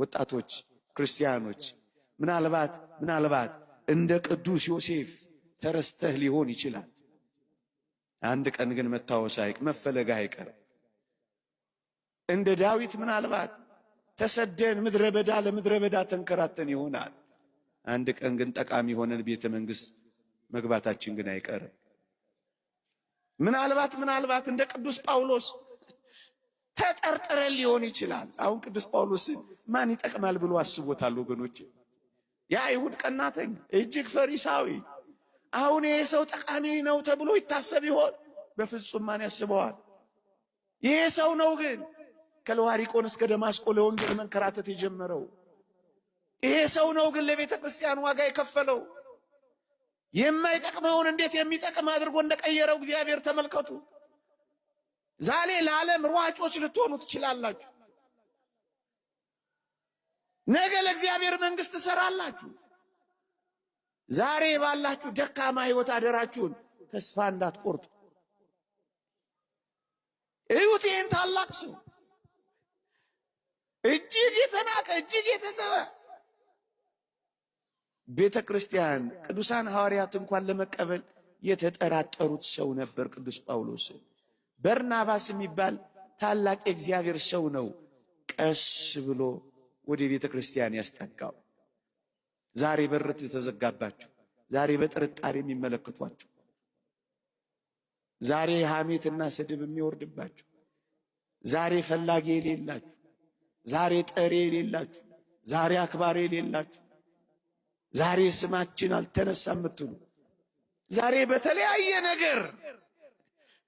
ወጣቶች ክርስቲያኖች ምናልባት እንደ ቅዱስ ዮሴፍ ተረስተህ ሊሆን ይችላል። አንድ ቀን ግን መታወስ መፈለግ አይቀርም። እንደ ዳዊት ምናልባት ተሰደን ምድረ በዳ ለምድረ በዳ ተንከራተን ይሆናል። አንድ ቀን ግን ጠቃሚ ሆነን ቤተ መንግሥት መግባታችን ግን አይቀርም። ምናልባት እንደ ቅዱስ ጳውሎስ ተጠርጥረን ሊሆን ይችላል። አሁን ቅዱስ ጳውሎስን ማን ይጠቅማል ብሎ አስቦታል ወገኖቼ? የአይሁድ ቀናተኛ እጅግ ፈሪሳዊ። አሁን ይሄ ሰው ጠቃሚ ነው ተብሎ ይታሰብ ይሆን? በፍጹም ማን ያስበዋል? ይሄ ሰው ነው ግን ከለዋሪቆን እስከ ደማስቆ ለወንጌል መንከራተት የጀመረው። ይሄ ሰው ነው ግን ለቤተ ክርስቲያን ዋጋ የከፈለው። የማይጠቅመውን እንዴት የሚጠቅም አድርጎ እንደቀየረው እግዚአብሔር ተመልከቱ። ዛሬ ለዓለም ሯጮች ልትሆኑ ትችላላችሁ። ነገ ለእግዚአብሔር መንግሥት ትሰራላችሁ። ዛሬ ባላችሁ ደካማ ሕይወት አደራችሁን ተስፋ እንዳትቆርጡ። እዩት ይህን ታላቅ ሰው፣ እጅግ የተናቀ እጅግ የተተወ። ቤተ ክርስቲያን ቅዱሳን ሐዋርያት እንኳን ለመቀበል የተጠራጠሩት ሰው ነበር ቅዱስ ጳውሎስ። በርናባስ የሚባል ታላቅ የእግዚአብሔር ሰው ነው ቀስ ብሎ ወደ ቤተ ክርስቲያን ያስጠጋው። ዛሬ በር የተዘጋባችሁ፣ ዛሬ በጥርጣሬ የሚመለከቷችሁ፣ ዛሬ ሐሜትና ስድብ የሚወርድባችሁ፣ ዛሬ ፈላጊ የሌላችሁ፣ ዛሬ ጠሪ የሌላችሁ፣ ዛሬ አክባሪ የሌላችሁ፣ ዛሬ ስማችን አልተነሳም የምትሉ፣ ዛሬ በተለያየ ነገር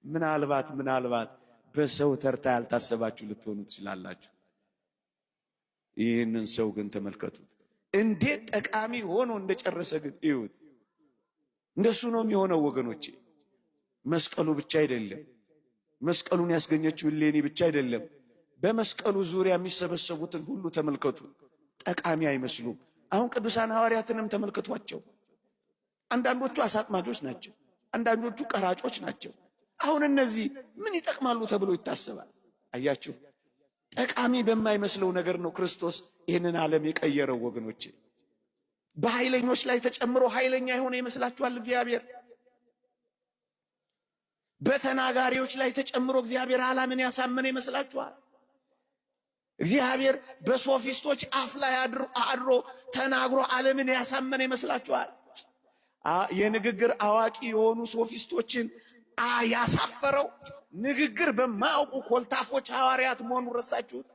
ምናልባት በሰው ተርታ ያልታሰባችሁ ልትሆኑ ትችላላችሁ። ይህንን ሰው ግን ተመልከቱት፣ እንዴት ጠቃሚ ሆኖ እንደጨረሰ ግን እዩት። እንደሱ ነው የሚሆነው ወገኖቼ። መስቀሉ ብቻ አይደለም፣ መስቀሉን ያስገኘችው እሌኒ ብቻ አይደለም። በመስቀሉ ዙሪያ የሚሰበሰቡትን ሁሉ ተመልከቱ። ጠቃሚ አይመስሉም። አሁን ቅዱሳን ሐዋርያትንም ተመልከቷቸው። አንዳንዶቹ አሳጥማጆች ናቸው፣ አንዳንዶቹ ቀራጮች ናቸው። አሁን እነዚህ ምን ይጠቅማሉ ተብሎ ይታሰባል? አያችሁ፣ ጠቃሚ በማይመስለው ነገር ነው ክርስቶስ ይህንን ዓለም የቀየረው ወገኖቼ። በኃይለኞች ላይ ተጨምሮ ኃይለኛ የሆነ ይመስላችኋል እግዚአብሔር? በተናጋሪዎች ላይ ተጨምሮ እግዚአብሔር ዓለምን ያሳመነ ይመስላችኋል? እግዚአብሔር በሶፊስቶች አፍ ላይ አድሮ ተናግሮ ዓለምን ያሳመነ ይመስላችኋል? የንግግር አዋቂ የሆኑ ሶፊስቶችን ያሳፈረው ንግግር በማያውቁ ኮልታፎች ሐዋርያት መሆኑን ረሳችሁት?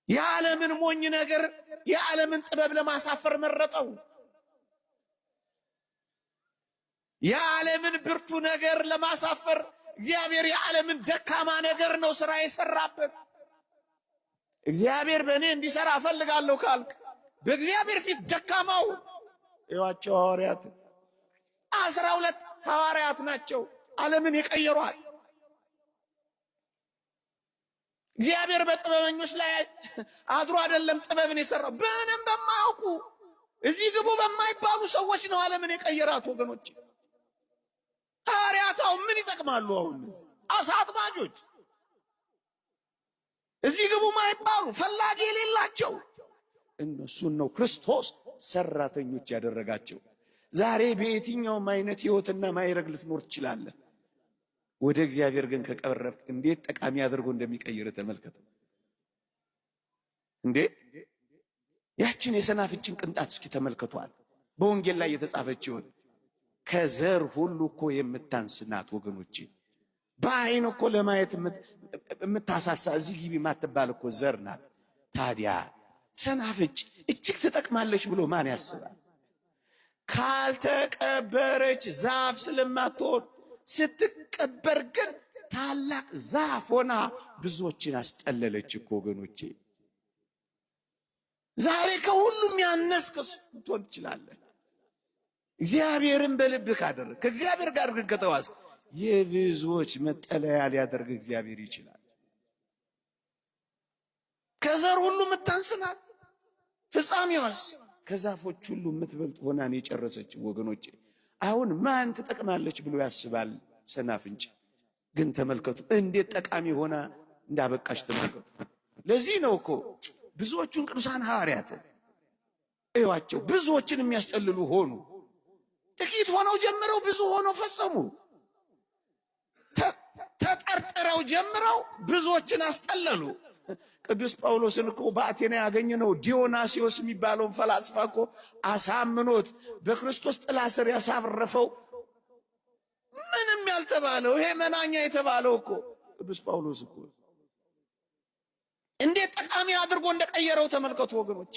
የዓለምን ሞኝ ነገር የዓለምን ጥበብ ለማሳፈር መረጠው። የዓለምን ብርቱ ነገር ለማሳፈር እግዚአብሔር የዓለምን ደካማ ነገር ነው ሥራ የሰራበት። እግዚአብሔር በእኔ እንዲሰራ እፈልጋለሁ ካልክ በእግዚአብሔር ፊት ደካማው እዩዋቸው ሐዋርያት። 12 ሐዋርያት ናቸው ዓለምን የቀየሯል። እግዚአብሔር በጥበበኞች ላይ አድሮ አይደለም ጥበብን የሰራው፣ ምንም በማያውቁ እዚህ ግቡ በማይባሉ ሰዎች ነው ዓለምን የቀየራት ወገኖች። ሐዋርያት አሁን ምን ይጠቅማሉ? አሁን አሳ አጥማጆች፣ እዚህ ግቡ ማይባሉ ፈላጊ የሌላቸው እነሱን ነው ክርስቶስ ሰራተኞች ያደረጋቸው። ዛሬ በየትኛውም አይነት ሕይወትና ማይረግ ልትኖር ትችላለህ። ወደ እግዚአብሔር ግን ከቀረብክ እንዴት ጠቃሚ አድርጎ እንደሚቀይር ተመልከቱ። እንዴ ያችን የሰናፍጭን ቅንጣት እስኪ ተመልከቷል። በወንጌል ላይ የተጻፈችውን ከዘር ሁሉ እኮ የምታንስ ናት ወገኖቼ። በአይን እኮ ለማየት የምታሳሳ እዚህ ግቢ የማትባል እኮ ዘር ናት። ታዲያ ሰናፍጭ እጅግ ትጠቅማለች ብሎ ማን ያስባል? ካልተቀበረች ዛፍ ስለማትሆን ስትቀበር ግን ታላቅ ዛፍ ሆና ብዙዎችን አስጠለለች እኮ ወገኖቼ። ዛሬ ከሁሉም ያነስክ ልትሆን ትችላለህ። እግዚአብሔርን በልብህ ካደረግህ፣ ከእግዚአብሔር ጋር ግን ከተዋስክ የብዙዎች መጠለያ ሊያደርግ እግዚአብሔር ይችላል። ከዘር ሁሉ የምታንስ ናት፣ ፍጻሜዋስ ከዛፎች ሁሉ የምትበልጥ ሆናን የጨረሰች ወገኖቼ። አሁን ማን ትጠቅማለች ብሎ ያስባል ሰናፍጭ? ግን ተመልከቱ እንዴት ጠቃሚ ሆና እንዳበቃሽ ተመልከቱ። ለዚህ ነው እኮ ብዙዎቹን ቅዱሳን ሐዋርያት እዩዋቸው፣ ብዙዎችን የሚያስጠልሉ ሆኑ። ጥቂት ሆነው ጀምረው ብዙ ሆነው ፈጸሙ። ተጠርጥረው ጀምረው ብዙዎችን አስጠለሉ። ቅዱስ ጳውሎስን እኮ በአቴና ያገኘነው ዲዮናስዮስ የሚባለውን ፈላስፋ እኮ አሳምኖት በክርስቶስ ጥላ ስር ያሳረፈው ምንም ያልተባለው ይሄ መናኛ የተባለው እኮ ቅዱስ ጳውሎስ እኮ እንዴት ጠቃሚ አድርጎ እንደቀየረው ተመልከቱ ወገኖች።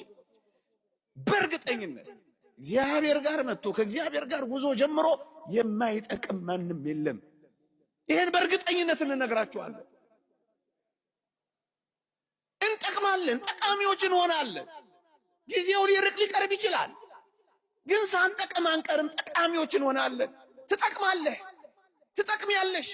በእርግጠኝነት እግዚአብሔር ጋር መጥቶ ከእግዚአብሔር ጋር ጉዞ ጀምሮ የማይጠቅም ማንም የለም። ይሄን በእርግጠኝነት እንነግራችኋለን። እንጠቅማለን፣ ጠቃሚዎች እንሆናለን። ጊዜው ሊርቅ ሊቀርብ ይችላል፣ ግን ሳንጠቅም አንቀርም። ጠቃሚዎች እንሆናለን። ትጠቅማለህ፣ ትጠቅሚያለሽ።